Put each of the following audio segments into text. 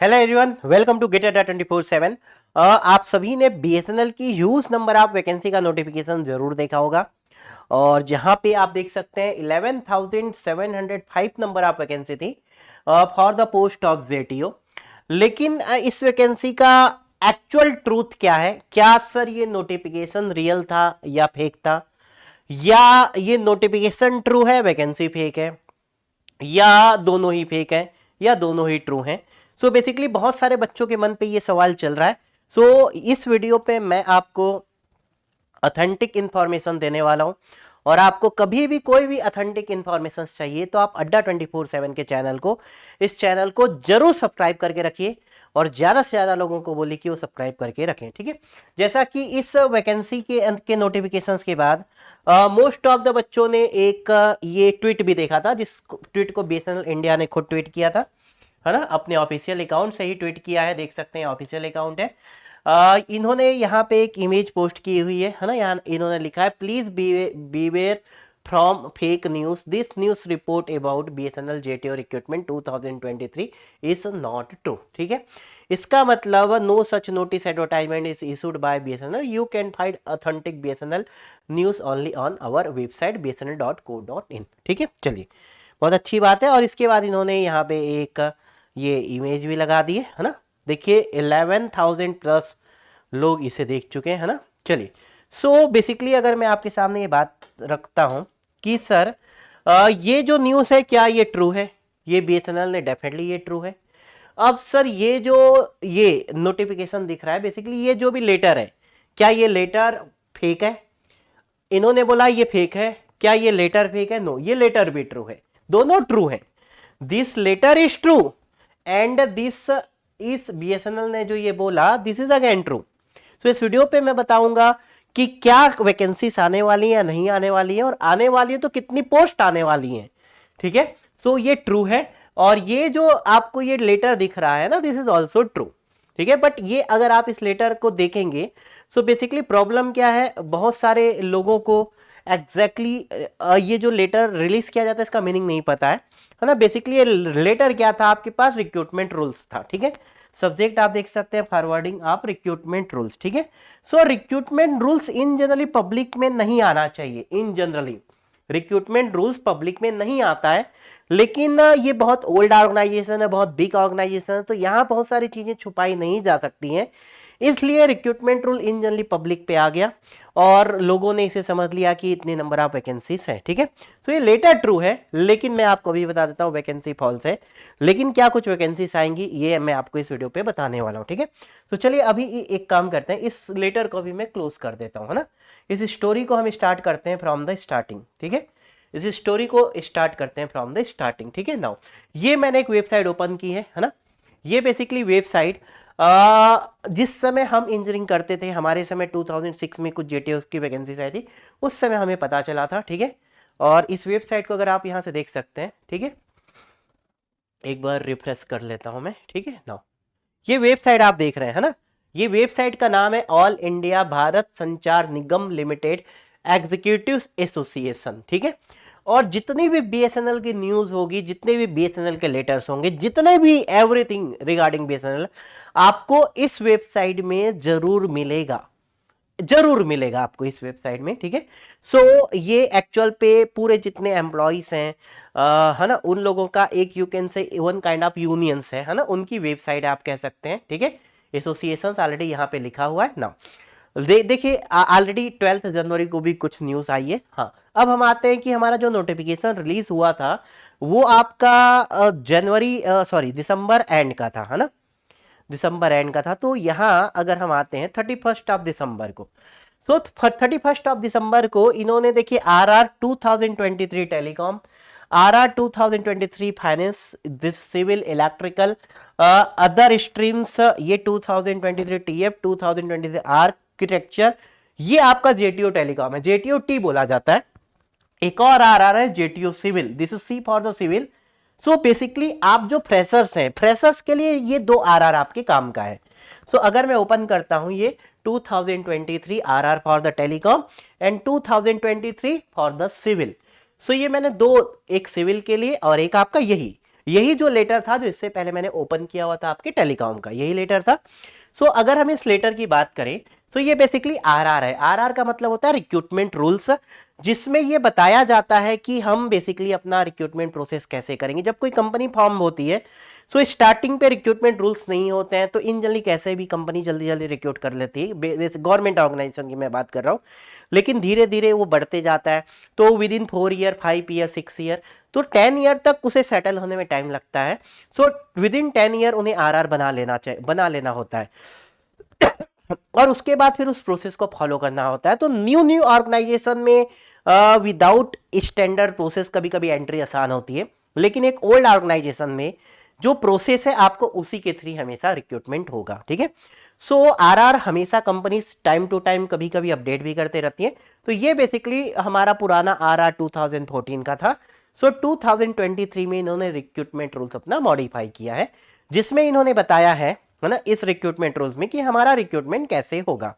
Hello everyone, welcome to gate Adda 24/7। आप सभी ने बीएसएनएल की ह्यूज नंबर ऑफ वैकेंसी का नोटिफिकेशन जरूर देखा होगा और जहां पे आप देख सकते हैं 11,705 नंबर ऑफ वैकेंसी थी for the post of JTO. लेकिन इस वैकेंसी का एक्चुअल ट्रूथ क्या है? क्या सर ये नोटिफिकेशन रियल था या फेक था, या ये नोटिफिकेशन ट्रू है वैकेंसी फेक है, या दोनों ही फेक है, या दोनों ही ट्रू हैं? सो बेसिकली बहुत सारे बच्चों के मन पे ये सवाल चल रहा है। सो इस वीडियो पे मैं आपको ऑथेंटिक इंफॉर्मेशन देने वाला हूं और आपको कभी भी कोई भी ऑथेंटिक इंफॉर्मेशन चाहिए तो आप अड्डा 24/7 के चैनल को, इस चैनल को जरूर सब्सक्राइब करके रखिए और ज्यादा से ज्यादा लोगों को बोलिए कि वो सब्सक्राइब करके रखें, ठीक है। जैसा कि इस वैकेंसी के नोटिफिकेशंस के बाद मोस्ट ऑफ द बच्चों ने एक ये ट्वीट भी देखा था, जिस ट्वीट को बीएसएनएल इंडिया ने खुद ट्वीट किया था, है ना, अपने ऑफिशियल अकाउंट से ही ट्वीट किया है। देख सकते हैं ऑफिशियल अकाउंट है। इन्होंने यहाँ पे एक इमेज पोस्ट की हुई है ना, यहाँ इन्होंने लिखा है please beware from fake news, this news report about BSNL JTO recruitment 2023 is not true. ठीक है, इसका मतलब no such notice advertisement is issued by BSNL, you can find authentic BSNL news only on our website bsnl.co.in। ठीक है, चलिए, बहुत अच्छी बात है। और इसके बाद इन्होंने यहाँ पे एक ये इमेज भी लगा दी है ना, देखिए 11,000 प्लस लोग इसे देख चुके हैं, है ना। चलिए, सो बेसिकली अगर मैं आपके सामने ये बात रखता हूं कि सर ये जो न्यूज़ है क्या ये ट्रू है, ये बीएसएनएल ने डेफिनेटली ये ट्रू है। अब सर ये जो ये नोटिफिकेशन दिख रहा है, बेसिकली ये जो भी लेटर है, क्या ये लेटर फेक है? इन्होंने बोला ये फेक है, क्या ये लेटर फेक है? नो, ये लेटर भी ट्रू है, दोनों ट्रू है। This letter is true and this इस बीएसएनएल ने जो ये बोला this is again true. So इस वीडियो पे मैं बताऊंगा कि क्या वैकेंसीज आने वाली है या नहीं आने वाली है, और आने वाली है तो कितनी पोस्ट आने वाली है। ठीक है, सो ये ट्रू है और ये जो आपको ये लेटर दिख रहा है ना, दिस इज ऑल्सो ट्रू। ठीक है, बट ये अगर आप इस लेटर को देखेंगे, सो बेसिकली प्रॉब्लम क्या है, बहुत सारे लोगों को एग्जैक्टली ये जो लेटर रिलीज किया जाता है इसका मीनिंग नहीं पता है ना। बेसिकली ये लेटर क्या था, आपके पास रिक्रूटमेंट रूल्स था। ठीक है, सब्जेक्ट आप देख सकते हैं फॉरवर्डिंग ऑफ रिक्रूटमेंट रूल्स। ठीक है, so recruitment rules in generally public में नहीं आना चाहिए। In generally recruitment rules public में नहीं आता है, लेकिन ये बहुत ओल्ड ऑर्गेनाइजेशन है, बहुत बिग ऑर्गेनाइजेशन है, तो यहाँ बहुत सारी चीजें छुपाई नहीं जा सकती हैं, इसलिए recruitment rule in generally public पे आ गया और लोगों ने इसे समझ लिया कि इतने नंबर ऑफ वैकेंसीज है। ठीक है, तो ये लेटर ट्रू है, लेकिन मैं आपको अभी बता देता हूँ वैकेंसी फॉल्स है। लेकिन क्या कुछ वैकेंसीज आएंगी ये मैं आपको इस वीडियो पे बताने वाला हूँ। ठीक है, तो चलिए अभी एक काम करते हैं, इस लेटर को भी मैं क्लोज कर देता हूँ, है ना। इस स्टोरी को हम स्टार्ट करते हैं फ्रॉम द स्टार्टिंग। ठीक है, इस स्टोरी को स्टार्ट करते हैं फ्रॉम द स्टार्टिंग। ठीक है, नाउ ये मैंने एक वेबसाइट ओपन की है ना। ये बेसिकली वेबसाइट जिस समय हम इंजीनियरिंग करते थे, हमारे समय 2006 में कुछ जेटीओ की वैकेंसीज आई थी, उस समय हमें पता चला था। ठीक है, और इस वेबसाइट को अगर आप यहां से देख सकते हैं, ठीक है, एक बार रिफ्रेश कर लेता हूं मैं। ठीक है, नाउ ये वेबसाइट आप देख रहे हैं, है ना। ये वेबसाइट का नाम है ऑल इंडिया भारत संचार निगम लिमिटेड एग्जीक्यूटिव एसोसिएशन। ठीक है, और जितनी भी बीएसएनएल की न्यूज होगी, जितने भी बीएसएनएल के लेटर्स होंगे, जितने भी एवरीथिंग रिगार्डिंग बीएसएनएल आपको इस वेबसाइट में जरूर मिलेगा, जरूर मिलेगा आपको इस वेबसाइट में। ठीक है, सो ये एक्चुअल पे पूरे जितने एम्प्लॉइज हैं, है ना, उन लोगों का एक you can say one kind of unions है ना, उनकी वेबसाइट आप कह सकते हैं। ठीक है, एसोसिएशन ऑलरेडी यहाँ पे लिखा हुआ है ना। देखिए ऑलरेडी 12 जनवरी को भी कुछ न्यूज आई है। हाँ, अब हम आते हैं कि हमारा जो नोटिफिकेशन रिलीज हुआ था वो आपका जनवरी सॉरी दिसंबर एंड का था, है ना, दिसंबर एंड का था। तो यहाँ अगर हम आते हैं 31 ऑफ दिसंबर को, सो 31 ऑफ दिसंबर को इन्होंने देखिए RR 2023 telecom, RR 2023 finance, this civil electrical, other streams, ये 2023 TF 2023 आर्किटेक्चर, ये आपका जेटीओ टेलीकॉम है, जेटीओ टी बोला जाता है। एक और RR है JTO civil, this is C for the civil. So basically आप जो फ्रेशर्स हैं, फ्रेशर्स के लिए ये दो RR आपके काम का है। सो अगर मैं ओपन करता हूं ये 2023 RR for the telecom and 2023 for the civil. So ये मैंने दो, एक सिविल के लिए और एक आपका यही, यही जो लेटर था जो इससे पहले मैंने ओपन किया हुआ था आपके टेलीकॉम का, यही लेटर था। सो अगर हम इस लेटर की बात करें तो ये बेसिकली आरआर है। आरआर का मतलब होता है रिक्रूटमेंट रूल्स, जिसमें ये बताया जाता है कि हम बेसिकली अपना रिक्रूटमेंट प्रोसेस कैसे करेंगे। जब कोई कंपनी फॉर्म होती है सो स्टार्टिंग पे रिक्रूटमेंट रूल्स नहीं होते हैं, तो इन जनरली कैसे भी कंपनी जल्दी जल्दी रिक्रूट कर लेती है, गवर्नमेंट ऑर्गेनाइजेशन की मैं बात कर रहा हूँ, लेकिन धीरे धीरे वो बढ़ते जाता है। तो with in 4 year, 5 year, 6 year, तो 10 ईयर तक उसे सेटल होने में टाइम लगता है। सो विद इन 10 ईयर उन्हें आरआर बना लेना होता है और उसके बाद फिर उस प्रोसेस को फॉलो करना होता है। तो न्यू न्यू ऑर्गेनाइजेशन में विदाउट स्टैंडर्ड प्रोसेस कभी कभी एंट्री आसान होती है, लेकिन एक ओल्ड ऑर्गेनाइजेशन में जो प्रोसेस है आपको उसी के थ्रू हमेशा रिक्रूटमेंट होगा, ठीक है। सो आरआर हमेशा कंपनी टाइम टू टाइम कभी कभी अपडेट भी करते रहती है। तो ये बेसिकली हमारा पुराना आरआर 2014 का था। सो 2023 में इन्होंने रिक्रूटमेंट रूल्स अपना मॉडिफाई किया है, जिसमें इन्होंने बताया है ना, इस रिक्रूटमेंट रूल्स में कि हमारा रिक्रूटमेंट कैसे होगा,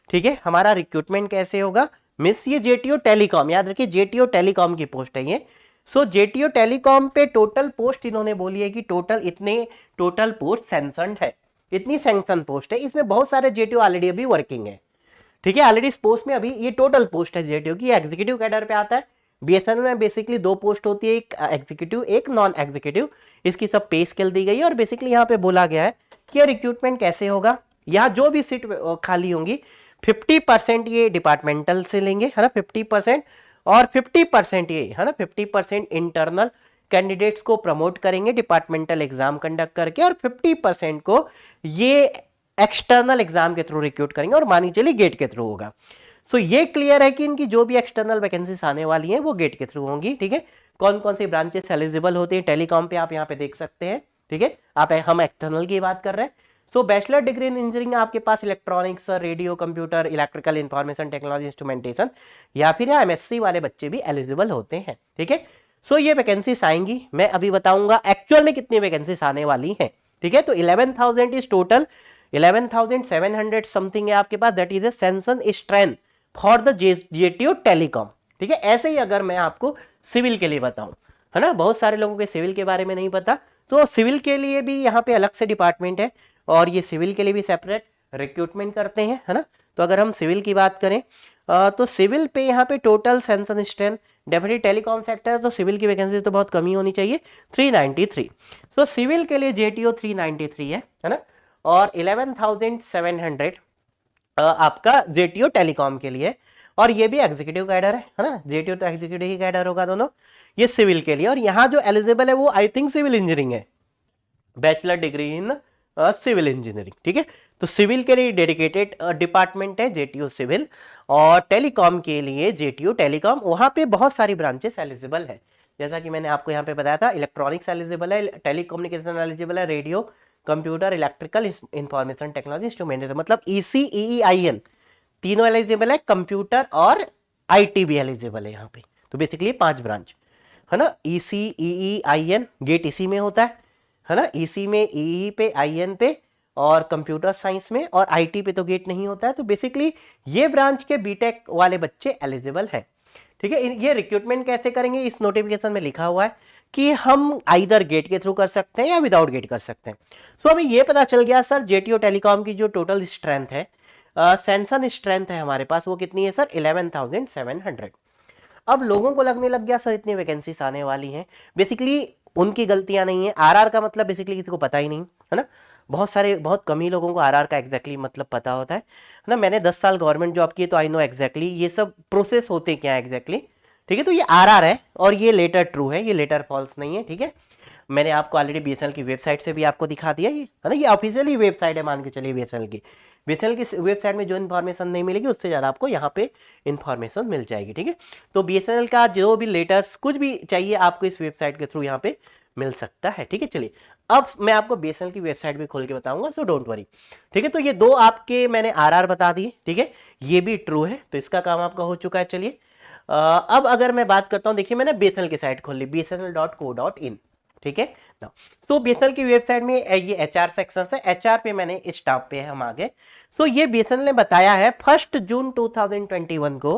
ठीक है। हमारा रिक्रूटमेंट कैसे होगा मिस, ये जेटीओ टेलीकॉम, याद रखिए जेटीओ टेलीकॉम की पोस्ट है ये। सो जेटीओ टेलीकॉम पे टोटल पोस्ट इन्होंने बोली है कि टोटल पोस्ट सैंक्शनड है, इतनी सैंक्शन पोस्ट है। इसमें बहुत सारे जेटीओ ऑलरेडी अभी वर्किंग है, ठीक है। ऑलरेडी इस पोस्ट में अभी ये टोटल पोस्ट है जेटीओ की, एग्जीक्यूटिव कैडर पे आता है। बीएसएनएल में बेसिकली 2 पोस्ट होती है, एक एग्जीक्यूटिव एक नॉन एग्जीक्यूटिव। इसकी सब पे स्केल दी गई है और बेसिकली यहाँ पे बोला गया है कि रिक्रूटमेंट कैसे होगा। यहाँ जो भी सीट खाली होंगी 50% ये डिपार्टमेंटल से लेंगे, है ना, 50%, और 50% ये, है ना, 50% इंटरनल कैंडिडेट्स को प्रमोट करेंगे डिपार्टमेंटल एग्जाम कंडक्ट करके, और 50% को ये एक्सटर्नल एग्जाम के थ्रू रिक्रूट करेंगे और मानी चलिए गेट के थ्रू होगा। सो ये क्लियर है कि इनकी जो भी एक्सटर्नल वैकेंसीज आने वाली हैं वो गेट के थ्रू होंगी, ठीक है। कौन कौन सी ब्रांचेस एलिजिबल होती हैं टेलीकॉम पे आप यहाँ पे देख सकते हैं, ठीक है। हम एक्सटर्नल की बात कर रहे हैं। So bachelor degree in engineering आपके पास electronics, radio, computer, electrical, information technology, instrumentation, या फिर एमएससी वाले बच्चे भी एलिजिबल होते हैं, ठीक है। सो ये वैकेंसीज आएंगी, मैं अभी बताऊंगा एक्चुअल में कितनी वैकेंसीज आने वाली हैं, ठीक है। तो 11,000 इज टोटल, 11,700 समथिंग है आपके पास, that is a sanction strength for the JTO telecom, ठीक है। ऐसे ही अगर मैं आपको सिविल के लिए बताऊं, है ना, बहुत सारे लोगों के सिविल के बारे में नहीं पता, तो सिविल के लिए भी यहाँ पे अलग से डिपार्टमेंट है और ये सिविल के लिए भी सेपरेट रिक्रूटमेंट करते हैं, है ना। तो अगर हम सिविल की बात करें तो सिविल पे यहाँ पे total sanction strength, definitely telecom sector है तो सिविल की वैकेंसी तो बहुत कमी होनी चाहिए, 393। सो सिविल के लिए जेटीओ 393 है ना, और 11,700 आपका जेटीओ टेलीकॉम के लिए, और ये भी एग्जीक्यूटिव कैडर है ना, जेटीओ तो एग्जीक्यूटिव ही कैडर होगा दोनों, ये सिविल के लिए। और यहाँ जो एलिजिबल है वो आई थिंक सिविल इंजीनियरिंग है, bachelor degree in civil engineering, ठीक है। तो सिविल के लिए डेडिकेटेड डिपार्टमेंट है जेटीओ सिविल, और टेलीकॉम के लिए जेटीओ टेलीकॉम, वहां पे बहुत सारी ब्रांचेस एलिजिबल है, जैसा कि मैंने आपको यहाँ पे बताया था। इलेक्ट्रॉनिक्स एलिजिबल है, टेलीकम्युनिकेशन एलिजिबल है, radio, computer, electrical, information technology, instrumentation, मतलब ईसी, ईईआईएन तीनों एलिजिबल है, कंप्यूटर और आईटी भी एलिजिबल है यहाँ पे। तो बेसिकली 5 ब्रांच है ना, ईसी, ईईआईएन, गेट इसी में होता है ना, ईसी में, ईई पे, आईएन पे, और कंप्यूटर साइंस में, और आईटी पे तो गेट नहीं होता है। तो बेसिकली ये ब्रांच के बीटेक वाले बच्चे एलिजिबल है, ठीक है। ये रिक्रूटमेंट कैसे करेंगे, इस नोटिफिकेशन में लिखा हुआ है कि हम आइदर गेट के थ्रू कर सकते हैं या विदाउट गेट कर सकते हैं। सो अभी ये पता चल गया सर, जेटीओ टेलीकॉम की जो टोटल स्ट्रेंथ है, सैंक्शन स्ट्रेंथ है हमारे पास, वो कितनी है सर, 11,700। अब लोगों को लगने लग गया सर इतनी वैकेंसीज आने वाली हैं, बेसिकली उनकी गलतियां नहीं है। आरआर का मतलब बेसिकली किसी को पता ही नहीं है ना, बहुत कम ही लोगों को आरआर का एग्जैक्टली मतलब पता होता है ना। मैंने 10 साल गवर्नमेंट जॉब की है तो आई नो एग्जैक्टली ये सब प्रोसेस होते क्या है एग्जैक्टली, ठीक है। तो ये आरआर है और ये लेटर ट्रू है, ये लेटर फॉल्स नहीं है, ठीक है। मैंने आपको ऑलरेडी बीएसएनएल की वेबसाइट से भी आपको दिखा दिया ये, है ना, ये ऑफिशियली वेबसाइट है, मान के चलिए बीएसएनएल की वेबसाइट में जो इन्फॉर्मेशन नहीं मिलेगी उससे ज़्यादा आपको यहाँ पे इन्फॉर्मेशन मिल जाएगी, ठीक है। तो बीएसएनएल का जो भी लेटर्स कुछ भी चाहिए आपको इस वेबसाइट के थ्रू यहाँ पे मिल सकता है, ठीक है। चलिए अब मैं आपको बीएसएनएल की वेबसाइट भी खोल के बताऊंगा, सो डोंट वरी, ठीक है। तो ये 2 आपके मैंने आरआर बता दिए, ठीक है, ये भी ट्रू है, तो इसका काम आपका हो चुका है। चलिए अब अगर मैं बात करता हूँ, देखिए मैंने बीएसएनएल की साइट खोल ली, bsnl.co.in, ठीक है। तो बीएसएनएल की वेबसाइट में ये एचआर सेक्शन है, एचआर पे मैंने स्टाफ पे है हम आगे। सो ये बीएसएनएल ने बताया है 1 जून 2021 को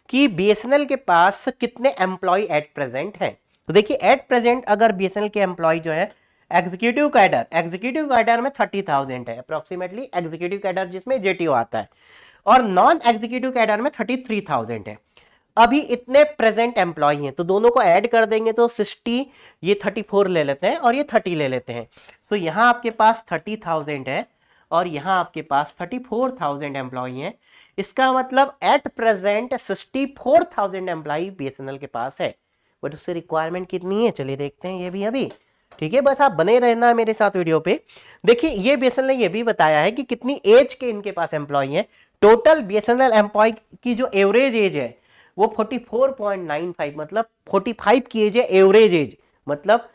कि बीएसएनएल के पास कितने एम्प्लॉय एट प्रेजेंट हैं। तो देखिए एट प्रेजेंट अगर बीएसएनएल के एम्प्लॉय जो है एग्जीक्यूटिव कैडर में 30,000 है अप्रोक्सीमेटली, एग्जीक्यूटिव कैडर जिसमें जेटीओ आता है, और नॉन एग्जीक्यूटिव कैडर में 33,000 है। अभी इतने प्रेजेंट एम्प्लॉय हैं तो दोनों को ऐड कर देंगे तो 60, ये 34 ले लेते हैं और ये 30 ले लेते हैं। तो यहां आपके पास 30,000 है और यहां आपके पास 34,000 एम्प्लॉय हैं। इसका मतलब एट प्रेजेंट 64,000 एम्प्लॉय बीएसएनएल के पास है, बट उससे रिक्वायरमेंट कितनी है चलिए देखते हैं ये भी अभी। ठीक है, बस आप बने रहना मेरे साथ वीडियो पे। देखिए ये बीएसएनएल ने ये भी बताया है कि कितनी एज के इनके पास एम्प्लॉय हैं। टोटल बीएसएनएल एम्प्लॉय की जो एवरेज एज है वो 44.95, मतलब 45 की एज है एवरेज एज, मतलब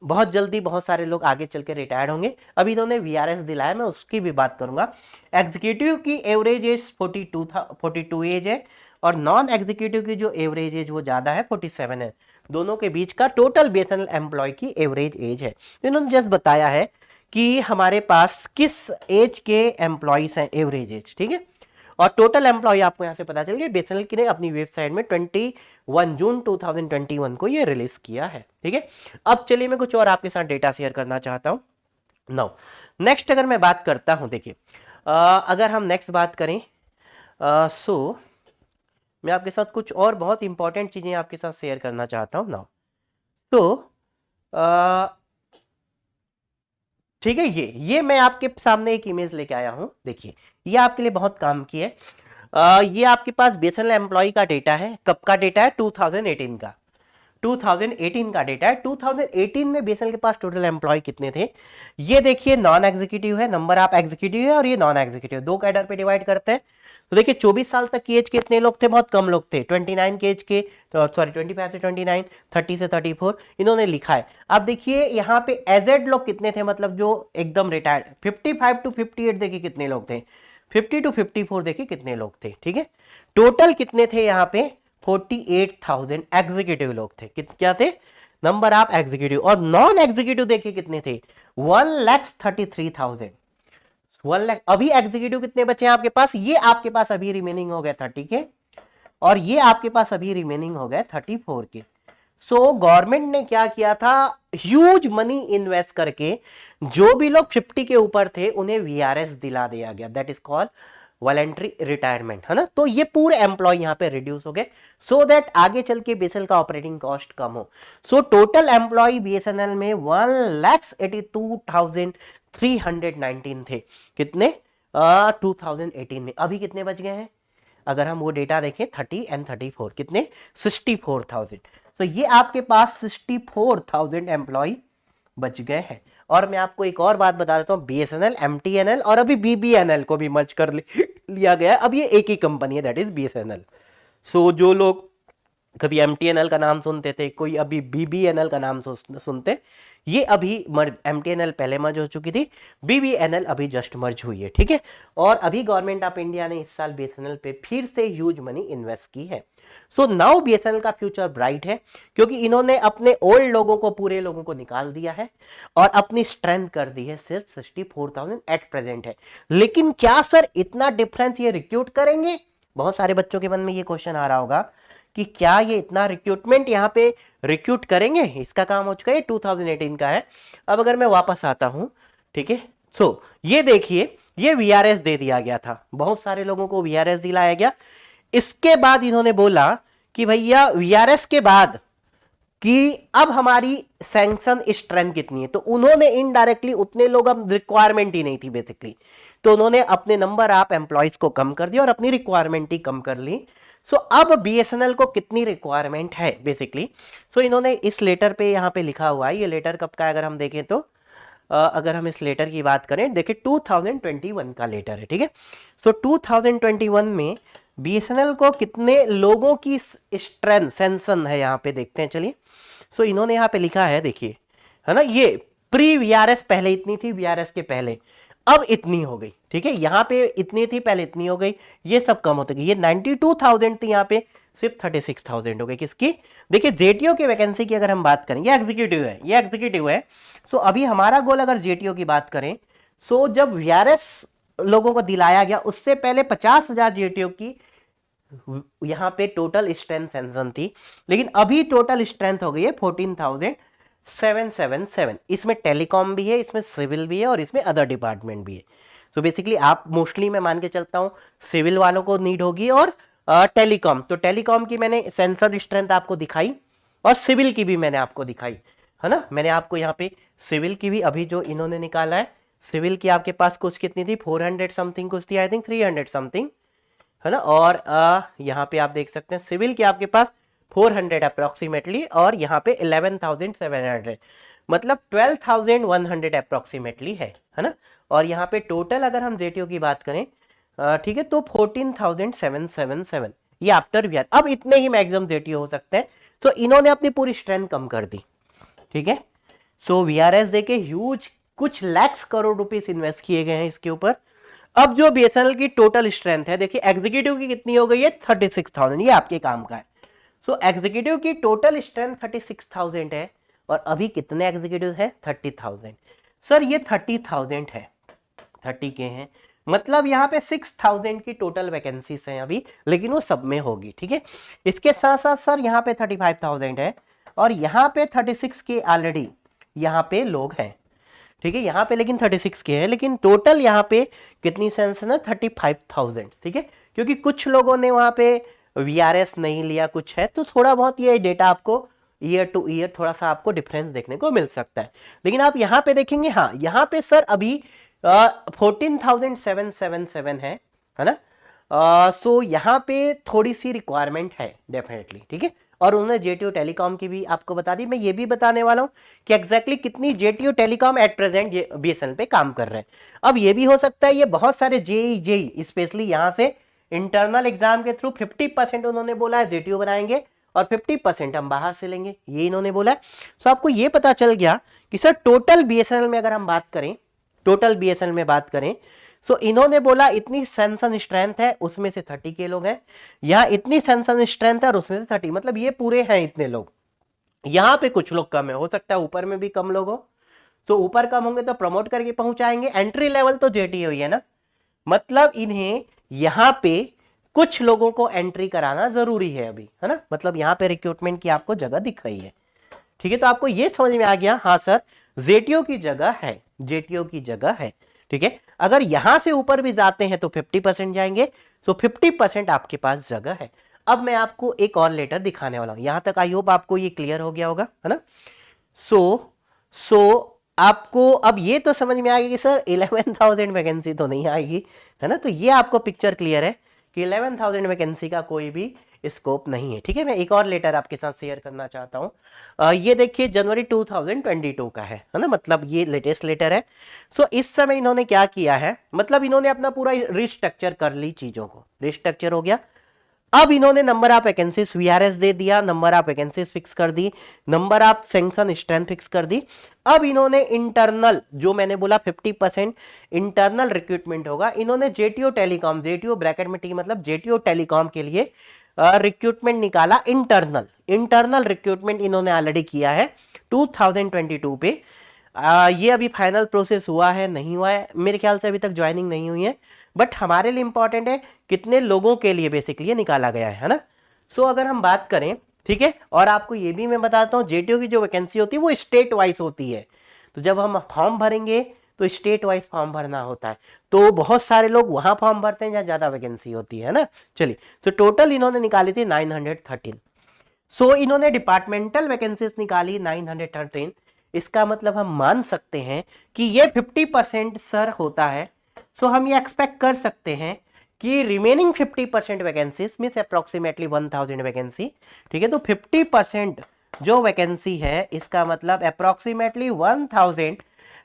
बहुत जल्दी बहुत सारे लोग आगे चल के रिटायर्ड होंगे। अभी इन्होंने वीआरएस दिलाया, मैं उसकी भी बात करूंगा। एग्जीक्यूटिव की एवरेज एज 42 एज है और नॉन एग्जीक्यूटिव की जो एवरेज एज वो ज्यादा है 47 है। दोनों के बीच का टोटल बीएसएनएल एम्प्लॉय की एवरेज एज है। तो इन्होंने जस्ट बताया है कि हमारे पास किस एज के एम्प्लॉयज हैं एवरेज एज, ठीक है। और टोटल एम्प्लॉय आपको यहां से पता चल गया, बीएसएनएल ने अपनी वेबसाइट में 21 जून 2021 को ये रिलीज किया है, ठीक है। अब चलिए मैं कुछ और आपके साथ डेटा शेयर करना चाहता हूं। नाउ नेक्स्ट अगर मैं बात करता हूं, देखिए अगर हम नेक्स्ट बात करें सो मैं आपके साथ कुछ और बहुत इंपॉर्टेंट चीजें आपके साथ शेयर करना चाहता हूं नाउ। तो ठीक है, ये मैं आपके सामने एक इमेज लेके आया हूं, देखिए ये आपके लिए बहुत काम की है। ये आपके पास बीएसएनएल एम्प्लॉय का डेटा है, कब का डेटा है 2018 का, 2018 का डेटा है। 2018 में बीएसएनएल के पास टोटल एम्प्लॉय कितने थे, ये देखिए नॉन एग्जीक्यूटिव है, नंबर ऑफ एग्जीक्यूटिव है और ये नॉन एग्जीक्यूटिव, दो कैडर पे डिवाइड करते हैं। तो देखिए 24 साल तक की एज के कितने लोग थे, बहुत कम लोग थे, 29 के एज के, तो सॉरी 25 से 29, 30 से 34 इन्होंने लिखा है। अब देखिए यहाँ पे एजेड लोग कितने थे, मतलब जो एकदम रिटायर्ड, 55 टू 58 देखिए कितने लोग थे, 50 टू 54 देखिए कितने लोग थे, ठीक है। टोटल कितने थे यहाँ पे 48,000 एग्जीक्यूटिव लोग थे, क्या थे नंबर ऑफ एग्जीक्यूटिव, और नॉन एग्जीक्यूटिव देखिए कितने थे 1,33,000, 1,00,000। अभी एग्जीक्यूटिव कितने बचे हैं आपके पास, ये आपके पास अभी रिमेनिंग हो गया 30 के, और ये आपके पास अभी रिमेनिंग हो गया 34 के। सो गवर्नमेंट ने क्या किया था, ह्यूज मनी इन्वेस्ट करके जो भी लोग 50 के ऊपर थे उन्हें वीआरएस दिला दिया गया, that is called voluntary retirement, है ना। तो ये पूरे एम्प्लॉय यहां पे रिड्यूस हो गए सो दैट आगे चल के बीएसएनएल का ऑपरेटिंग कॉस्ट कम हो। सो टोटल एम्प्लॉय बीएसएनएल में 1,82,319 थे, कितने 2018 में। अभी कितने बच गए हैं, अगर हम वो डेटा देखें 30 एंड 34 कितने 64,000। सो ये आपके पास 64,000 एम्प्लॉय बच गए हैं। और मैं आपको एक और बात बता देता हूं, बीएसएनएल, एमटीएनएल और अभी बीबीएनएल को भी मर्ज कर लिया गया है, अब ये एक ही कंपनी है, दैट इज बीएसएनएल। सो जो लोग कभी एमटीएनएल का नाम सुनते थे, कोई अभी बीबीएनएल का नाम सुनते, ये अभी एमटीएनएल पहले मर्ज हो चुकी थी, बीबीएनएल अभी जस्ट मर्ज हुई है, ठीक है। और अभी गवर्नमेंट ऑफ इंडिया ने इस साल बीएसएनएल पे फिर से ह्यूज मनी इन्वेस्ट की है। सो नाउ बीएसएनएल का फ्यूचर ब्राइट है, क्योंकि इन्होंने अपने ओल्ड लोगों को, पूरे लोगों को निकाल दिया है और अपनी स्ट्रेंथ कर दी है, सिर्फ 64,000 एट प्रेजेंट है। लेकिन क्या सर इतना डिफरेंस ये रिक्रूट करेंगे, बहुत सारे बच्चों के मन में ये क्वेश्चन आ रहा होगा कि क्या ये इतना रिक्रूटमेंट यहाँ पे रिक्रूट करेंगे, इसका काम हो चुका है, 2018 का है। अब अगर मैं वापस आता हूं, ठीक है, सो ये देखिए ये वीआरएस दे दिया गया था, बहुत सारे लोगों को वीआरएस दिलाया गया। इसके बाद इन्होंने बोला कि भैया वीआरएस के बाद कि अब हमारी सैंक्शन स्ट्रेंथ कितनी है, तो उन्होंने इनडायरेक्टली उतने लोग, अब रिक्वायरमेंट ही नहीं थी बेसिकली, तो उन्होंने अपने नंबर ऑफ एम्प्लॉयज को कम कर दिया और अपनी रिक्वायरमेंट ही कम कर ली। सो अब बीएसएनएल को कितनी रिक्वायरमेंट है बेसिकली, सो इन्होंने इस लेटर पे यहाँ पे लिखा हुआ है, ये लेटर कब का है अगर हम देखें तो अगर हम इस लेटर की बात करें, देखिए 2021 का लेटर है, ठीक है। सो 2021 में बीएसएनएल को कितने लोगों की स्ट्रेंथ सैंक्शन है यहाँ पे देखते हैं, चलिए। सो इन्होंने यहाँ पे लिखा है, देखिए, है ना, ये प्री वीआरएस पहले इतनी थी, वीआरएस के पहले अब इतनी हो गई, ठीक है। यहाँ पे इतनी थी पहले, इतनी हो गई, ये सब कम होते गई, ये 92,000 थी, यहाँ पे सिर्फ 36,000 हो गई, किसकी, देखिए जेटीओ की वैकेंसी की अगर हम बात करें, ये एग्जीक्यूटिव है, ये एग्जीक्यूटिव है। सो अभी हमारा गोल अगर जेटीओ की बात करें, सो जब वीआरएस लोगों को दिलाया गया उससे पहले 50,000 जेटीओ की यहाँ पे टोटल स्ट्रेंथ सेंसन थी, लेकिन अभी टोटल स्ट्रेंथ हो गई है 14,777। इसमें टेलीकॉम भी है, इसमें सिविल भी है और इसमें अदर डिपार्टमेंट भी है। सो बेसिकली आप मोस्टली मैं मान के चलता हूँ सिविल वालों को नीड होगी और टेलीकॉम, तो टेलीकॉम की मैंने सेंसर स्ट्रेंथ आपको दिखाई और सिविल की भी मैंने आपको दिखाई, है ना। मैंने आपको यहाँ पे सिविल की भी अभी जो इन्होंने निकाला है, सिविल की आपके पास कुछ कितनी थी 400 समथिंग कुछ थी, आई थिंक 300 समथिंग, है ना। और यहाँ पे आप देख सकते हैं सिविल की आपके पास 400 अप्रोक्सीमेटली और यहाँ पे 11,700, मतलब 12,100 अप्रोक्सीमेटली है ना। और यहाँ पे टोटल अगर हम जेटीओ की बात करें, ठीक है, तो 14,777, ये आफ्टर वीआर। अब इतने ही मैक्सिमम जेटीओ हो सकते हैं। तो इन्होंने अपनी पूरी स्ट्रेंथ कम कर दी, ठीक है। सो वीआरएस देके ह्यूज कुछ लैक्स करोड़ रुपीस इन्वेस्ट किए गए हैं इसके ऊपर। अब जो बीएसएनएल की टोटल स्ट्रेंथ है, देखिए एग्जीक्यूटिव की कितनी हो गई है 36,000, ये आपके काम का है। सो एग्जीक्यूटिव की टोटल स्ट्रेंथ 36,000 है और अभी कितने एग्जीक्यूटिव है 30,000। सर ये 30,000 है, 30 के हैं, मतलब यहाँ पे 6,000 की टोटल वैकेंसीज हैं अभी, लेकिन वो सब में होगी, ठीक है। इसके साथ साथ सर यहाँ पे 35,000 है और यहाँ पे 36 के ऑलरेडी यहाँ पे लोग हैं, ठीक है। यहाँ पे लेकिन 36 के है, लेकिन टोटल यहाँ पे कितनी सेंस है ना 35,000, ठीक है। क्योंकि कुछ लोगों ने वहाँ पे वीआरएस नहीं लिया, कुछ है, तो थोड़ा बहुत ये डेटा आपको ईयर टू ईयर थोड़ा सा आपको डिफरेंस देखने को मिल सकता है। लेकिन आप यहाँ पे देखेंगे, हाँ यहाँ पे सर अभी 14,777 है ना। सो यहाँ पे थोड़ी सी रिक्वायरमेंट है डेफिनेटली, ठीक है। और उन्होंने जेटीओ टेलीकॉम की भी आपको बता दी। मैं ये भी बताने वाला हूँ कि एग्जैक्टली कितनी जेटीओ टेलीकॉम एट प्रेजेंट ये बीएसएनएल पे काम कर रहे हैं। अब ये भी हो सकता है ये बहुत सारे जेई स्पेशली यहाँ से इंटरनल एग्जाम के थ्रू 50% उन्होंने बोला है जेटीओ बनाएंगे और 50% हम बाहर से लेंगे, ये इन्होंने बोला है। सो आपको ये पता चल गया कि सर टोटल बीएसएनएल में अगर हम बात करें, टोटल बीएसएनएल में बात करें, सो इन्होंने बोला इतनी सेंसन स्ट्रेंथ है, उसमें से 30 के लोग हैं। यहाँ इतनी सेंसन स्ट्रेंथ है और उसमें से 30, मतलब ये पूरे हैं इतने लोग। यहाँ पे कुछ लोग कम है, हो सकता है ऊपर में भी कम लोग हो, तो ऊपर कम होंगे तो प्रमोट करके पहुंचाएंगे। एंट्री लेवल तो जेटी हुई है ना, मतलब इन्हें यहाँ पे कुछ लोगों को एंट्री कराना जरूरी है अभी, है ना। मतलब यहाँ पे रिक्रूटमेंट की आपको जगह दिख रही है, ठीक है। तो आपको ये समझ में आ गया, हाँ सर जेटीओ की जगह है, जेटीओ की जगह है, ठीक है। अगर यहां से ऊपर भी जाते हैं तो 50% जाएंगे, सो 50% आपके पास जगह है। अब मैं आपको एक और लेटर दिखाने वाला हूं, यहां तक आई होप आपको ये क्लियर हो गया होगा, है ना। सो आपको अब ये तो समझ में आ गया कि सर 11,000 वैकेंसी तो नहीं आएगी, है ना। तो ये आपको पिक्चर क्लियर है कि 11,000 वैकेंसी का कोई भी स्कोप नहीं है, ठीक है। मैं एक और लेटर आपके साथ शेयर करना चाहता हूं। ये देखिए जनवरी 2022 का है ना, मतलब ये लेटेस्ट लेटर है। सो इस समय इन्होंने क्या किया है, मतलब इन्होंने अपना पूरा रिस्ट्रक्चर कर ली, चीजों को रिस्ट्रक्चर हो गया। अब इन्होंने नंबर ऑफ वैकेंसीज वीआरएस दे दिया, नंबर ऑफ वैकेंसीज फिक्स कर दी, number of sanction strength fix कर दी। अब इन्होंने इंटरनल, जो मैंने बोला 50% इंटरनल रिक्रूटमेंट होगा, इन्होंने जेटीओ टेलीकॉम, जेटीओ ब्रैकेट में टी मतलब जेटीओ टेलीकॉम के लिए रिक्रूटमेंट निकाला। इंटरनल रिक्रूटमेंट इन्होंने ऑलरेडी किया है 2022 पे। ये अभी फाइनल प्रोसेस हुआ है नहीं हुआ है, मेरे ख्याल से अभी तक ज्वाइनिंग नहीं हुई है, बट हमारे लिए इंपॉर्टेंट है कितने लोगों के लिए बेसिकली ये निकाला गया है ना। सो अगर हम बात करें, ठीक है, और आपको ये भी मैं बताता हूँ जेटीओ की जो वैकेंसी होती है वो स्टेट वाइज होती है। तो जब हम फॉर्म भरेंगे तो स्टेट वाइज फॉर्म भरना होता है, तो बहुत सारे लोग वहां फॉर्म भरते हैं जहां ज्यादा वैकेंसी होती है ना। चलिए, तो टोटल इन्होंने निकाली थी 913। सो इन्होंने डिपार्टमेंटल वैकेंसीज निकाली 913। इसका मतलब हम मान सकते हैं कि ये 50% सर होता है। सो हम ये एक्सपेक्ट कर सकते हैं कि remaining 50% vacancies means approximately 1000 vacancy, ठीक है। तो 50% जो वैकेंसी है इसका मतलब अप्रोक्सीमेटली 1000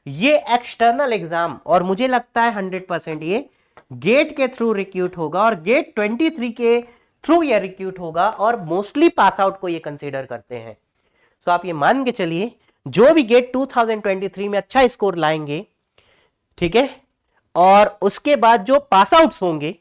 ये एक्सटर्नल एग्जाम, और मुझे लगता है 100% ये गेट के थ्रू रिक्रूट होगा और गेट 23 के थ्रू ये रिक्रूट होगा और मोस्टली पास आउट को ये कंसीडर करते हैं। सो आप ये मान के चलिए जो भी गेट 2023 में अच्छा स्कोर लाएंगे, ठीक है, और उसके बाद जो पास आउट्स होंगे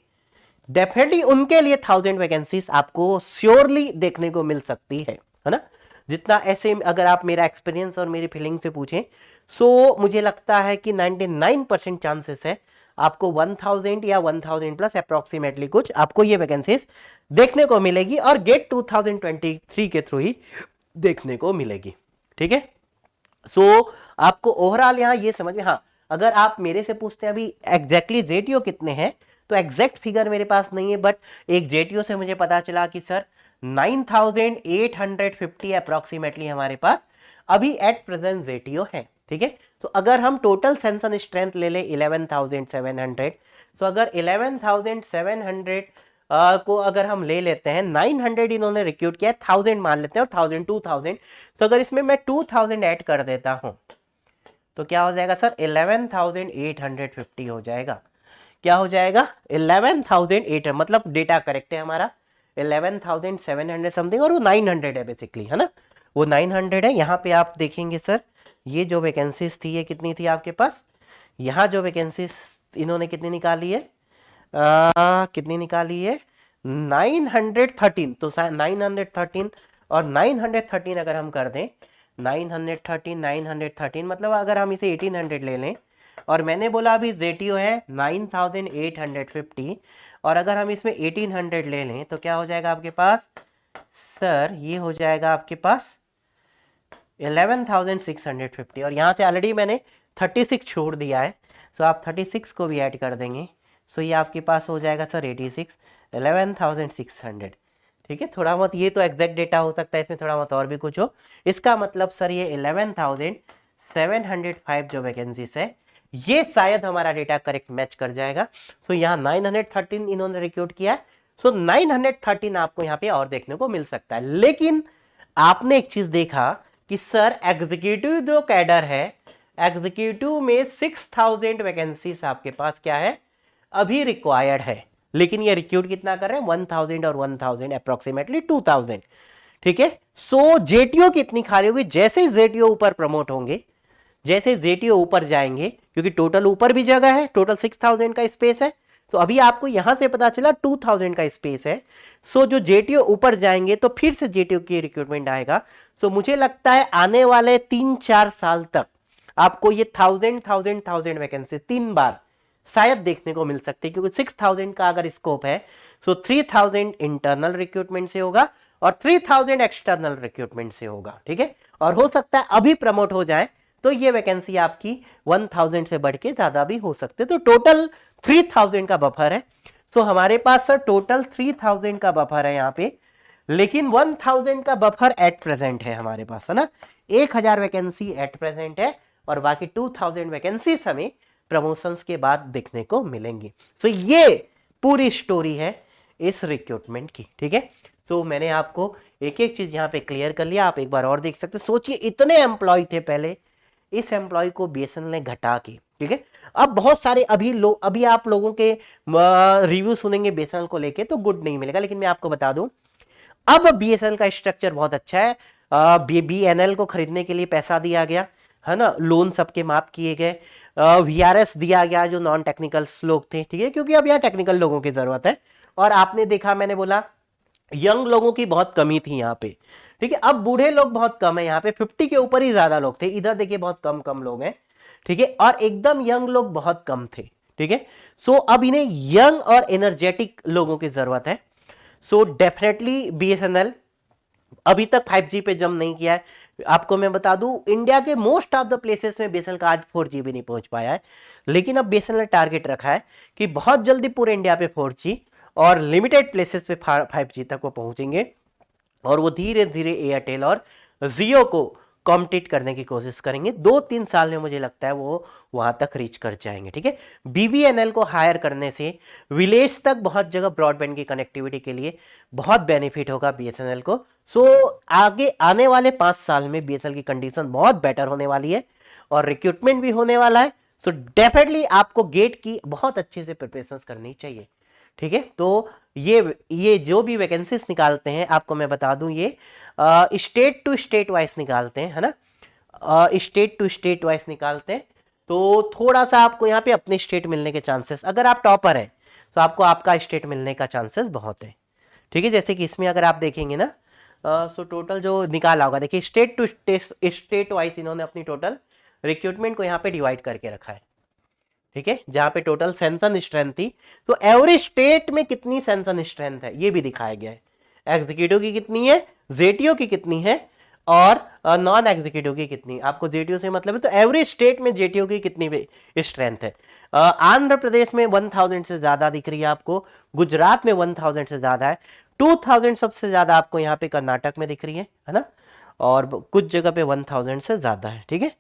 डेफिनेटली उनके लिए 1000 वैकेंसीज आपको श्योरली देखने को मिल सकती है ना। जितना ऐसे अगर आप मेरा एक्सपीरियंस और मेरी फीलिंग से पूछें, सो मुझे लगता है कि 99% चांसेस है आपको 1000 या 1000 प्लस अप्रोक्सीमेटली कुछ आपको ये वैकेंसीज देखने को मिलेगी और गेट 2023 के थ्रू ही देखने को मिलेगी। ठीक है, सो आपको ओवरऑल यहां ये समझ में, हाँ अगर आप मेरे से पूछते हैं अभी एग्जैक्टली जेटीओ कितने हैं, तो एग्जैक्ट फिगर मेरे पास नहीं है, बट एक जेटीओ से मुझे पता चला कि सर 9850 अप्रोक्सीमेटली हमारे पास अभी एट प्रेजेंट जेटीओ है। ठीक है, तो अगर हम टोटल सेंसन स्ट्रेंथ ले ले 11,700, तो अगर 11,700 को अगर हम ले लेते हैं, 900 इन्होंने रिक्रूट किया है, 1000 मान लेते हैं और 1000 2000, तो अगर इसमें मैं 2000 ऐड कर देता हूं तो क्या हो जाएगा सर 11,850 हो जाएगा। क्या हो जाएगा 11,800, मतलब डेटा करेक्ट है हमारा 11,700 समथिंग, और वो 900 है बेसिकली, है ना, वो 900 है। यहाँ पे आप देखेंगे सर ये जो वैकेंसीज थी ये कितनी थी आपके पास, यहाँ जो वैकेंसीज इन्होंने कितनी निकाली है, कितनी निकाली है 913, तो 913 और 913 अगर हम कर दें 913 मतलब अगर हम इसे 1800 ले लें, और मैंने बोला अभी जेटीओ है 9850, और अगर हम इसमें 1800 ले लें तो क्या हो जाएगा आपके पास सर, ये हो जाएगा आपके पास 11,650, और यहाँ से ऑलरेडी मैंने 36 छोड़ दिया है, सो आप 36 को भी ऐड कर देंगे, सो ये आपके पास हो जाएगा सर 86, 11,600। ठीक है, थोड़ा बहुत ये तो एग्जैक्ट डेटा हो सकता है, इसमें थोड़ा बहुत और भी कुछ हो, इसका मतलब सर ये 11,705 जो वैकेंसीज है ये शायद हमारा डेटा करेक्ट मैच कर जाएगा। सो यहाँ 913 इन्होंने रिक्रूट किया है, सो 913 आपको यहाँ पे और देखने को मिल सकता है। लेकिन आपने एक चीज देखा कि सर एग्जीक्यूटिव जो कैडर है, एग्जीक्यूटिव में 6000 वैकेंसीज आपके पास क्या है अभी रिक्वायर्ड है, लेकिन ये रिक्रूट कितना कर रहे हैं 1000 और 1000 अप्रोक्सीमेटली 2000। ठीक है, सो जेटीओ कितनी खाली होगी, जैसे जेटीओ ऊपर प्रमोट होंगे, जैसे जेटीओ ऊपर जाएंगे, क्योंकि टोटल ऊपर भी जगह है, टोटल 6000 का स्पेस है, तो अभी आपको यहां से पता चला 2000 का स्पेस है। सो जो जेटीओ ऊपर जाएंगे तो फिर से जेटीओ की रिक्रूटमेंट आएगा। सो मुझे लगता है आने वाले 3-4 साल तक आपको ये 1000 वैकेंसी 3 बार शायद देखने को मिल सकती है, क्योंकि 6000 का अगर स्कोप है सो 3000 इंटरनल रिक्रूटमेंट से होगा और 3000 एक्सटर्नल रिक्रूटमेंट से होगा। ठीक है, और हो सकता है अभी प्रमोट हो जाए तो ये वैकेंसी आपकी 1000 से बढ़ के ज्यादा भी हो सकते, तो टोटल 3000 का बफर है। सो हमारे पास सर टोटल 3000 का बफर है यहाँ पे, लेकिन 1000 का बफर एट प्रेजेंट है हमारे पास, है ना, 1000 वैकेंसी एट प्रेजेंट है और बाकी 2000 वैकेंसी हमें प्रमोशंस के बाद देखने को मिलेंगी। सो ये पूरी स्टोरी है इस रिक्रूटमेंट की। ठीक है, सो मैंने आपको एक एक चीज यहाँ पे क्लियर कर लिया, आप एक बार और देख सकते, सोचिए इतने एम्प्लॉय थे पहले, इस एम्प्लॉय को बीएसएनएल ने घटा के, ठीक है, अब बहुत सारे अभी आप लोगों के रिव्यू सुनेंगे बीएसएनएल को लेके तो गुड नहीं मिलेगा, लेकिन मैं आपको बता दूं अब बीएसएनएल का स्ट्रक्चर बहुत अच्छा है। बीएनएल को खरीदने के लिए पैसा दिया गया, है ना, लोन सबके माफ किए गए, वीआरएस दिया गया जो नॉन टेक्निकल लोग थे, ठीक है, क्योंकि अब यहाँ टेक्निकल लोगों की जरूरत है। और आपने देखा, मैंने बोला यंग लोगों की बहुत कमी थी यहाँ पे, ठीक है, अब बूढ़े लोग बहुत कम है यहाँ पे, 50 के ऊपर ही ज्यादा लोग थे, इधर देखिए बहुत कम कम लोग हैं, ठीक है, और एकदम यंग लोग बहुत कम थे। ठीक है, सो अब इन्हें यंग और एनर्जेटिक लोगों की जरूरत है। सो डेफिनेटली बीएसएनएल अभी तक 5G पे जंप नहीं किया है। आपको मैं बता दूं इंडिया के मोस्ट ऑफ द प्लेसेस में बीएसएनएल का आज 4G भी नहीं पहुंच पाया है, लेकिन अब बीएसएनएल ने टारगेट रखा है कि बहुत जल्दी पूरे इंडिया पे 4G और लिमिटेड प्लेसेस पे 5G तक वो पहुंचेंगे, और वो धीरे धीरे एयरटेल और जियो को कॉम्पिट करने की कोशिश करेंगे। 2-3 साल में मुझे लगता है वो वहां तक रीच कर जाएंगे। ठीक है, बीबीएनएल को हायर करने से विलेज तक बहुत जगह ब्रॉडबैंड की कनेक्टिविटी के लिए बहुत बेनिफिट होगा बीएसएनएल को। सो आगे आने वाले 5 साल में बीएसएनएल की कंडीशन बहुत बेटर होने वाली है और रिक्रूटमेंट भी होने वाला है। सो डेफिनेटली आपको गेट की बहुत अच्छे से प्रिपरेशन करनी चाहिए। ठीक है, तो ये जो भी वैकेंसीज निकालते हैं, आपको मैं बता दूं ये स्टेट टू स्टेट वाइज निकालते हैं, है ना, स्टेट टू स्टेट वाइज निकालते हैं, तो थोड़ा सा आपको यहाँ पे अपने स्टेट मिलने के चांसेस, अगर आप टॉपर है तो आपको आपका स्टेट मिलने का चांसेस बहुत है। ठीक है, जैसे कि इसमें अगर आप देखेंगे ना, सो टोटल जो निकाला होगा, देखिए स्टेट टू स्टेट वाइज इन्होंने अपनी टोटल रिक्रूटमेंट को यहाँ पे डिवाइड करके रखा है। ठीक है, जहां पे टोटल सेंसन स्ट्रेंथ थी, तो एवरेज स्टेट में कितनी सेंसन स्ट्रेंथ है ये भी दिखाया गया है। एग्जीक्यूटिव की कितनी है, जेटीओ की कितनी है, और नॉन एग्जीक्यूटिव की कितनी। आपको जेटीओ से मतलब है, तो एवरेज स्टेट में जेटीओ की कितनी स्ट्रेंथ है। आंध्र प्रदेश में 1000 से ज्यादा दिख रही है आपको, गुजरात में 1000 से ज्यादा है, 2000 सबसे ज्यादा आपको यहाँ पे कर्नाटक में दिख रही है ना, और कुछ जगह पे 1000 से ज्यादा है। ठीक है,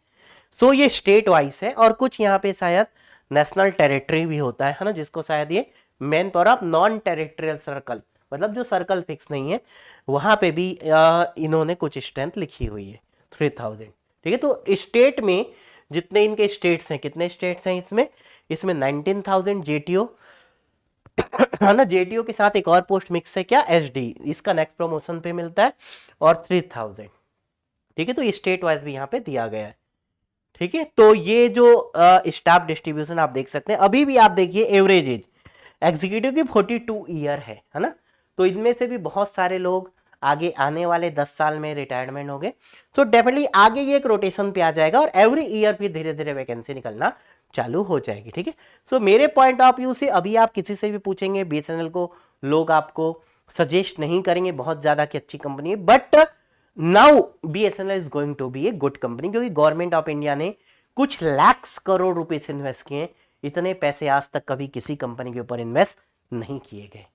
सो ये स्टेट वाइज है, और कुछ यहाँ पे शायद नेशनल टेरिटरी भी होता है ना, जिसको शायद ये main power of non territorial circle, मतलब जो सर्कल फिक्स नहीं है, वहां पे भी इन्होंने कुछ स्ट्रेंथ लिखी हुई है 3000। ठीक है, तो स्टेट में जितने इनके स्टेट्स हैं, कितने स्टेट्स हैं इसमें, इसमें 19,000 जेटीओ है ना, जेटीओ के साथ एक और पोस्ट मिक्स है क्या, एसडी, इसका नेक्स्ट प्रमोशन पे मिलता है, और 3000। ठीक है, तो ये स्टेट वाइज भी यहाँ पे दिया गया है। ठीक है, तो ये जो स्टाफ डिस्ट्रीब्यूशन आप देख सकते हैं, अभी भी आप देखिए एवरेज एज एग्जीक्यूटिव की 42 ईयर है ना, तो इनमें से भी बहुत सारे लोग आगे आने वाले 10 साल में रिटायरमेंट हो गए, सो डेफिनेटली आगे ये एक रोटेशन पे आ जाएगा, और एवरी ईयर फिर धीरे धीरे वैकेंसी निकलना चालू हो जाएगी। ठीक है, सो मेरे पॉइंट ऑफ व्यू से अभी आप किसी से भी पूछेंगे, बीएसएनएल को लोग आपको सजेस्ट नहीं करेंगे बहुत ज्यादा कि अच्छी कंपनी है, but now BSNL is going to be a good company, क्योंकि गवर्नमेंट ऑफ इंडिया ने कुछ लाख करोड़ रुपए से इन्वेस्ट किए, इतने पैसे आज तक कभी किसी कंपनी के ऊपर इन्वेस्ट नहीं किए गए।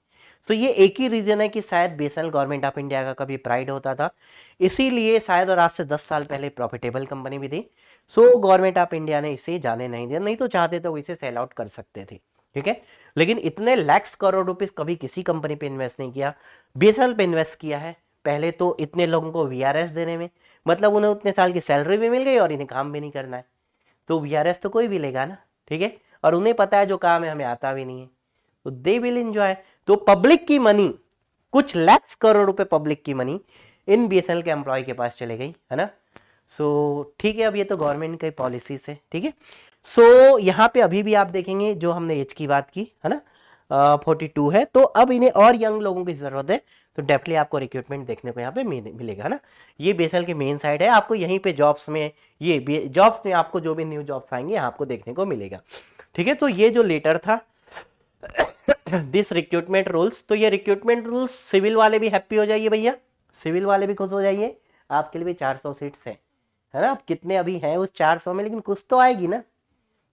सो ये एक ही रीजन है कि शायद बीएसएनएल गवर्नमेंट ऑफ इंडिया का कभी प्राइड होता था, इसीलिए शायद, और आज से 10 साल पहले प्रॉफिटेबल कंपनी भी थी, सो गवर्नमेंट ऑफ इंडिया ने इसे जाने नहीं दिया, नहीं तो चाहते तो इसे सेल आउट कर सकते थे। ठीक है, लेकिन इतने लाख करोड़ रुपीस कभी किसी कंपनी पे इन्वेस्ट नहीं किया, बीएसएनएल पे इन्वेस्ट किया है। पहले तो इतने लोगों को वीआरएस देने में, मतलब उन्हें उतने साल की सैलरी भी मिल गई और इन्हें काम भी नहीं करना है, तो वीआरएस तो कोई भी लेगा ना। ठीक है, और उन्हें पता है जो काम है हमें आता भी नहीं है, तो दे विल एंजॉय। तो पब्लिक की मनी, कुछ लाख करोड़ रुपए पब्लिक की मनी इन बीएसएनएल के एम्प्लॉय के पास चले गई है ना। सो ठीक है, अब ये तो गवर्नमेंट की पॉलिसी से। ठीक है, सो यहाँ पे अभी भी आप देखेंगे, जो हमने एज की बात की है ना, 42 है, तो अब इन्हें और यंग लोगों की जरूरत है, तो डेफिनेटली आपको रिक्रूटमेंट देखने को यहाँ पे मिलेगा है ना। ये बीएसएनएल की मेन साइड है, आपको यहीं पे जॉब्स में, ये जॉब्स में आपको जो भी न्यू जॉब्स आएंगे आपको देखने को मिलेगा। ठीक है, तो ये जो लेटर था दिस रिक्रूटमेंट रूल्स, तो ये रिक्रूटमेंट रूल्स सिविल वाले भी हैप्पी हो जाइए भैया, सिविल वाले भी खुश हो जाइए, आपके लिए भी 400 सीट्स है ना। अब कितने अभी हैं उस 400 में, लेकिन कुछ तो आएगी ना,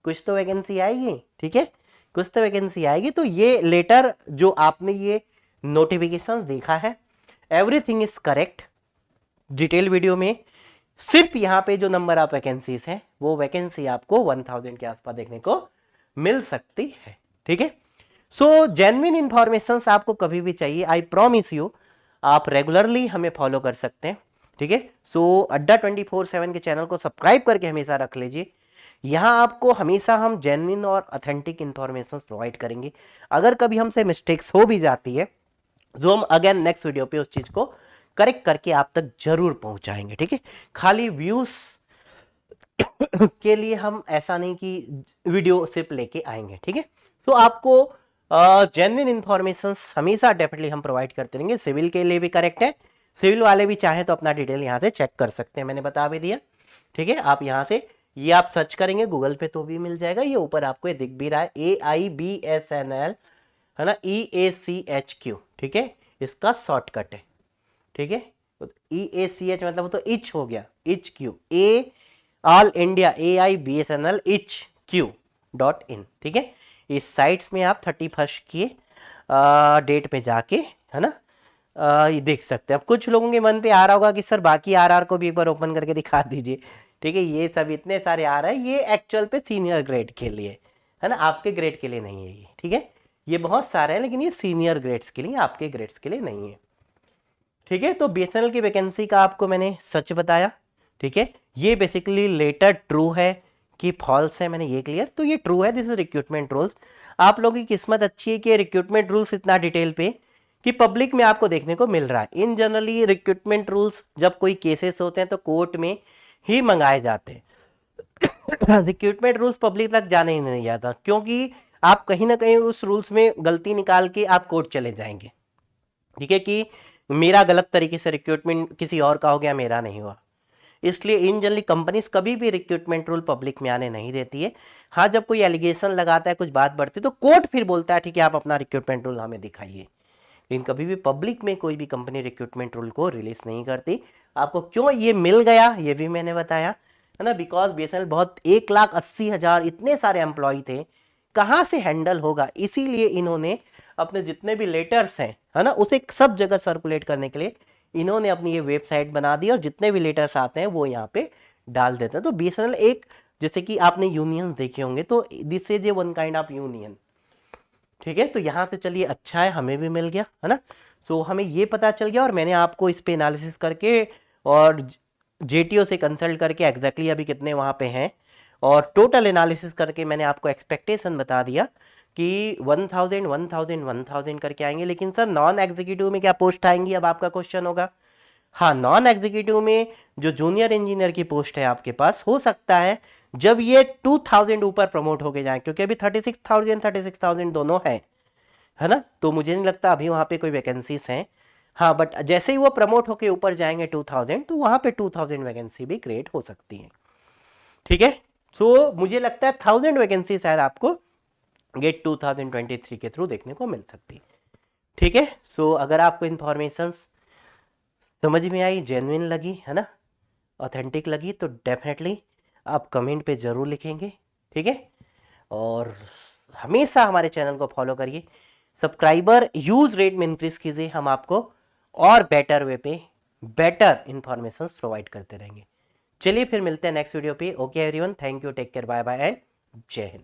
कुछ तो वैकेंसी आएगी। ठीक है, कुछ तो वैकेंसी आएगी, तो ये लेटर जो आपने ये नोटिफिकेशंस देखा है, everything is correct. Detail video में सिर्फ यहाँ पे जो नंबर ऑफ वैकेंसीज है, वो वैकेंसी आपको 1000 के आसपास देखने को मिल सकती है। ठीक है, सो जेन्युइन इंफॉर्मेशन आपको कभी भी चाहिए, आई प्रॉमिस यू, आप रेगुलरली हमें फॉलो कर सकते हैं। ठीक है, सो अड्डा 24/7 के चैनल को सब्सक्राइब करके हमेशा रख लीजिए, यहाँ आपको हमेशा हम जेन्युइन और ऑथेंटिक इंफॉर्मेशन प्रोवाइड करेंगे। अगर कभी हमसे मिस्टेक्स हो भी जाती है, जो हम अगेन नेक्स्ट वीडियो पे उस चीज को करेक्ट करके आप तक जरूर पहुंचाएंगे। ठीक है, खाली व्यूज के लिए हम ऐसा नहीं कि वीडियो सिर्फ लेके आएंगे। ठीक है, तो आपको जेन्युइन इंफॉर्मेशन हमेशा डेफिनेटली हम प्रोवाइड करते रहेंगे। सिविल के लिए भी करेक्ट है, सिविल वाले भी चाहे तो अपना डिटेल यहाँ से चेक कर सकते हैं, मैंने बता भी दिया। ठीक है, आप यहाँ से ये आप सर्च करेंगे गूगल पे तो भी मिल जाएगा, ये ऊपर आपको ये दिख भी रहा है, AIBSNL है ना, EACHQ। ठीक है, इसका शॉर्टकट है। ठीक है, EACH मतलब तो इच हो गया, इच क्यू, ए ऑल इंडिया AIBSNL ICHQ.in। ठीक है, इस साइट्स में आप 31 की डेट पे जाके है ना ये देख सकते हैं। अब कुछ लोगों के मन पे आ रहा होगा कि सर बाकी RR को भी एक बार ओपन करके दिखा दीजिए। ठीक है, ये सब इतने सारे आ रहे हैं, ये एक्चुअल पे सीनियर ग्रेड के लिए है ना, आपके ग्रेड के लिए नहीं है ये। ठीक है, ये बहुत सारे हैं, लेकिन ये सीनियर ग्रेड्स के लिए, आपके ग्रेड्स के लिए नहीं है। ठीक है, तो बीएसएनएल की वैकेंसी का आपको मैंने सच बताया। ठीक है, ये बेसिकली लेटर ट्रू है कि फॉल्स है, मैंने ये क्लियर, तो ये ट्रू है, दिस इज रिक्रूटमेंट रूल्स। आप लोगों की किस्मत अच्छी है कि रिक्रूटमेंट रूल्स इतना डिटेल पे कि पब्लिक में आपको देखने को मिल रहा है। इन जनरली रिक्रूटमेंट रूल्स जब कोई केसेस होते हैं तो कोर्ट में ही मंगाए जाते हैं रिक्रूटमेंट रूल्स पब्लिक तक जाने ही नहीं जाता, क्योंकि आप कहीं ना कहीं उस रूल्स में गलती निकाल के आप कोर्ट चले जाएंगे। ठीक है, कि मेरा गलत तरीके से रिक्रूटमेंट किसी और का हो गया, मेरा नहीं हुआ, इसलिए इन जनरली कंपनीज कभी भी रिक्रूटमेंट रूल पब्लिक में आने नहीं देती है। हाँ, जब कोई एलिगेशन लगाता है, कुछ बात बढ़ती है, तो कोर्ट फिर बोलता है ठीक है आप अपना रिक्रूटमेंट रूल हमें दिखाइए, लेकिन कभी भी पब्लिक में कोई भी कंपनी रिक्रूटमेंट रूल को रिलीज नहीं करती। आपको क्यों ये मिल गया ये भी मैंने बताया, है ना, बिकॉज बीएसएनएल बहुत 1,80,000 इतने सारे एम्प्लॉय थे, कहाँ से हैंडल होगा, इसीलिए इन्होंने अपने जितने भी लेटर्स हैं, है ना, उसे सब जगह सर्कुलेट करने के लिए इन्होंने अपनी ये वेबसाइट बना दी, और जितने भी लेटर्स आते हैं वो यहाँ पे डाल देते हैं। तो बीएसएनएल एक, जैसे कि आपने यूनियन देखे होंगे, तो this is a one kind of union, ठीक है। तो यहाँ से चलिए अच्छा है, हमें भी मिल गया, है ना। सो हमें ये पता चल गया, और मैंने आपको इस पे एनालिसिस करके और जेटीओ से कंसल्ट करके एग्जैक्टली अभी कितने वहाँ पे हैं, और टोटल एनालिसिस करके मैंने आपको एक्सपेक्टेशन बता दिया कि 1000 1000 1000 करके आएंगे। लेकिन सर नॉन एग्जीक्यूटिव में क्या पोस्ट आएंगी, अब आपका क्वेश्चन होगा। हाँ, नॉन एग्जीक्यूटिव में जो जूनियर इंजीनियर की पोस्ट है आपके पास, हो सकता है जब ये 2000 ऊपर प्रमोट होके जाए, क्योंकि अभी 36,000 दोनों है ना, तो मुझे नहीं लगता अभी वहाँ पे कोई वैकेंसीज हैं। हाँ, बट जैसे ही वो प्रमोट होके ऊपर जाएंगे 2000, तो वहाँ पे 2000 वैकेंसी भी क्रिएट हो सकती है, ठीक है। सो मुझे लगता है 1000 वैकेंसी शायद आपको गेट 2023 के थ्रू देखने को मिल सकती है, ठीक है। सो अगर आपको इन्फॉर्मेशन समझ में आई, जेन्युइन लगी, है ना, ऑथेंटिक लगी, तो डेफिनेटली आप कमेंट पे ज़रूर लिखेंगे, ठीक है। और हमेशा हमारे चैनल को फॉलो करिए, सब्सक्राइबर यूज रेट में इंक्रीज कीजिए, हम आपको और बेटर वे पे बेटर इंफॉर्मेशन प्रोवाइड करते रहेंगे। चलिए फिर मिलते हैं नेक्स्ट वीडियो पे। Okay everyone, thank you, take care, bye bye and Jai Hind.